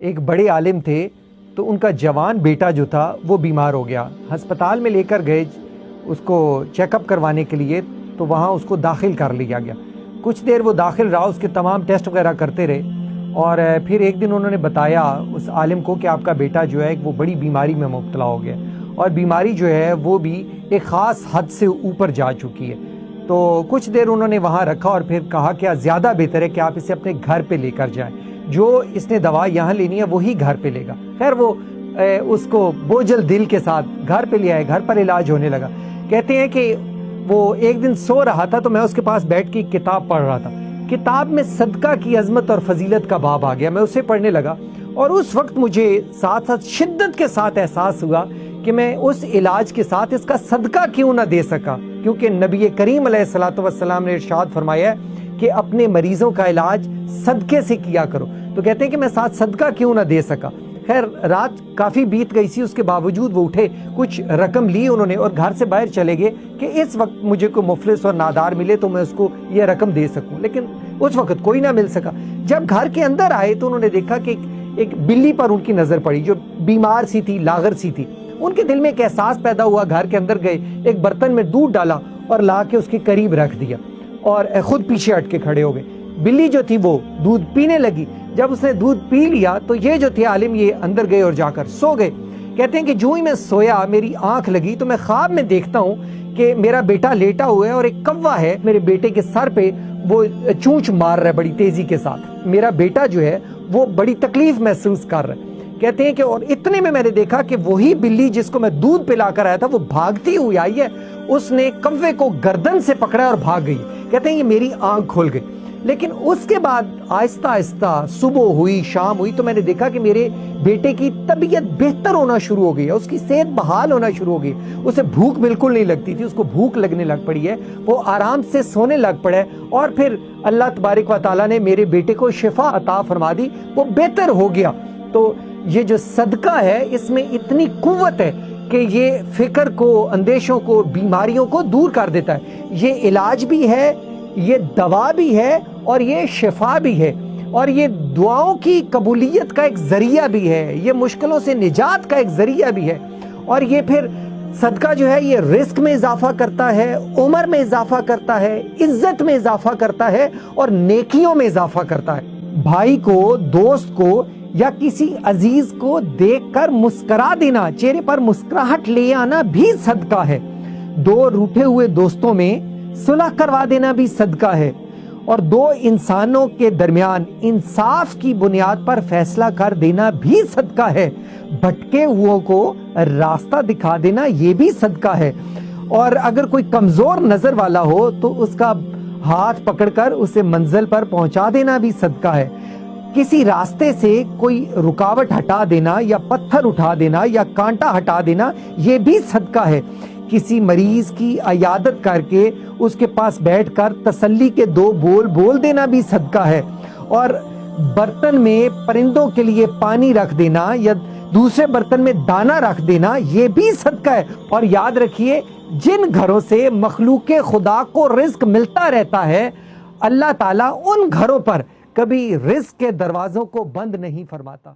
ایک بڑے عالم تھے تو ان کا جوان بیٹا جو تھا وہ بیمار ہو گیا. ہسپتال میں لے کر گئے اس کو چیک اپ کروانے کے لیے, تو وہاں اس کو داخل کر لیا گیا. کچھ دیر وہ داخل رہا, اس کے تمام ٹیسٹ وغیرہ کرتے رہے, اور پھر ایک دن انہوں نے بتایا اس عالم کو کہ آپ کا بیٹا جو ہے وہ بڑی بیماری میں مبتلا ہو گیا, اور بیماری جو ہے وہ بھی ایک خاص حد سے اوپر جا چکی ہے. تو کچھ دیر انہوں نے وہاں رکھا اور پھر کہا کہ زیادہ بہتر ہے کہ آپ اسے اپنے گھر پہ لے کر جائیں, جو اس نے دوا یہاں لینی ہے وہی گھر پہ لے گا. خیر وہ اس کو بوجھل دل کے ساتھ گھر پہ لے آئے, گھر پر علاج ہونے لگا. کہتے ہیں کہ وہ ایک دن سو رہا تھا تو میں اس کے پاس بیٹھ کے کتاب پڑھ رہا تھا. کتاب میں صدقہ کی عظمت اور فضیلت کا باب آ گیا. میں اسے پڑھنے لگا اور اس وقت مجھے ساتھ ساتھ شدت کے ساتھ احساس ہوا کہ میں اس علاج کے ساتھ اس کا صدقہ کیوں نہ دے سکا, کیونکہ نبی کریم علیہ الصلوۃ والسلام نے ارشاد فرمایا ہے کہ اپنے مریضوں کا علاج صدقے سے کیا کرو. تو کہتے ہیں کہ میں ساتھ صدقہ کیوں نہ دے سکا. خیر رات کافی بیت گئی سی, اس کے باوجود وہ اٹھے, کچھ رقم لی انہوں نے اور گھر سے باہر چلے گئے کہ اس وقت مجھے کوئی مفلس اور نادار ملے تو میں اس کو یہ رقم دے سکوں. لیکن اس وقت کوئی نہ مل سکا. جب گھر کے اندر آئے تو انہوں نے دیکھا کہ ایک بلی پر ان کی نظر پڑی جو بیمار سی تھی, لاغر سی تھی. ان کے دل میں ایک احساس پیدا ہوا, گھر کے اندر گئے, ایک برتن میں دودھ ڈالا اور لا کے اس کے قریب رکھ دیا اور خود پیچھے ہٹ کے کھڑے ہو گئے. بلی جو تھی وہ دودھ پینے لگی. جب اس نے دودھ پی لیا تو یہ جو تھے عالم یہ اندر گئے اور جا کر سو گئے. کہتے ہیں کہ جو ہی میں سویا میری آنکھ لگی تو میں خواب میں دیکھتا ہوں کہ میرا بیٹا لیٹا ہوا ہے اور ایک کوا ہے میرے بیٹے کے سر پہ, وہ چونچ مار رہا ہے بڑی تیزی کے ساتھ. میرا بیٹا جو ہے وہ بڑی تکلیف محسوس کر رہا ہے. کہتے ہیں کہ اور اتنے میں نے دیکھا کہ وہی بلی جس کو میں دودھ پلا کر آیا تھا وہ بھاگتی ہوئی آئی ہے, اس نے کوے کو گردن سے پکڑا اور بھاگ گئی. کہتے ہیں یہ میری آنکھ کھل گئی. لیکن اس کے بعد آہستہ آہستہ صبح ہوئی, شام ہوئی, تو میں نے دیکھا کہ میرے بیٹے کی طبیعت بہتر ہونا شروع ہو گئی ہے, اس کی صحت بحال ہونا شروع ہو گئی. اسے بھوک بالکل نہیں لگتی تھی, اس کو بھوک لگنے لگ پڑی ہے, وہ آرام سے سونے لگ پڑا ہے, اور پھر اللہ تبارک و تعالیٰ نے میرے بیٹے کو شفا عطا فرما دی, وہ بہتر ہو گیا. تو یہ جو صدقہ ہے اس میں اتنی قوت ہے کہ یہ فکر کو, اندیشوں کو, بیماریوں کو دور کر دیتا ہے. یہ علاج بھی ہے, یہ دوا بھی ہے, اور یہ شفا بھی ہے, اور یہ دعاؤں کی قبولیت کا ایک ذریعہ بھی ہے, یہ مشکلوں سے نجات کا ایک ذریعہ بھی ہے. اور یہ پھر صدقہ جو ہے یہ رزق میں اضافہ کرتا ہے, عمر میں اضافہ کرتا ہے, عزت میں اضافہ کرتا ہے, اور نیکیوں میں اضافہ کرتا ہے. بھائی کو, دوست کو یا کسی عزیز کو دیکھ کر مسکرا دینا, چہرے پر مسکراہٹ لے آنا بھی صدقہ ہے. دو روٹھے ہوئے دوستوں میں صلح کروا دینا بھی صدقہ ہے, اور دو انسانوں کے درمیان انصاف کی بنیاد پر فیصلہ کر دینا بھی صدقہ ہے. بھٹکے ہوئوں کو راستہ دکھا دینا یہ بھی صدقہ ہے. اور اگر کوئی کمزور نظر والا ہو تو اس کا ہاتھ پکڑ کر اسے منزل پر پہنچا دینا بھی صدقہ ہے. کسی راستے سے کوئی رکاوٹ ہٹا دینا, یا پتھر اٹھا دینا, یا کانٹا ہٹا دینا یہ بھی صدقہ ہے. کسی مریض کی عیادت کر کے اس کے پاس بیٹھ کر تسلی کے دو بول بول دینا بھی صدقہ ہے. اور برتن میں پرندوں کے لیے پانی رکھ دینا یا دوسرے برتن میں دانا رکھ دینا یہ بھی صدقہ ہے. اور یاد رکھیے جن گھروں سے مخلوق خدا کو رزق ملتا رہتا ہے, اللہ تعالیٰ ان گھروں پر کبھی رزق کے دروازوں کو بند نہیں فرماتا.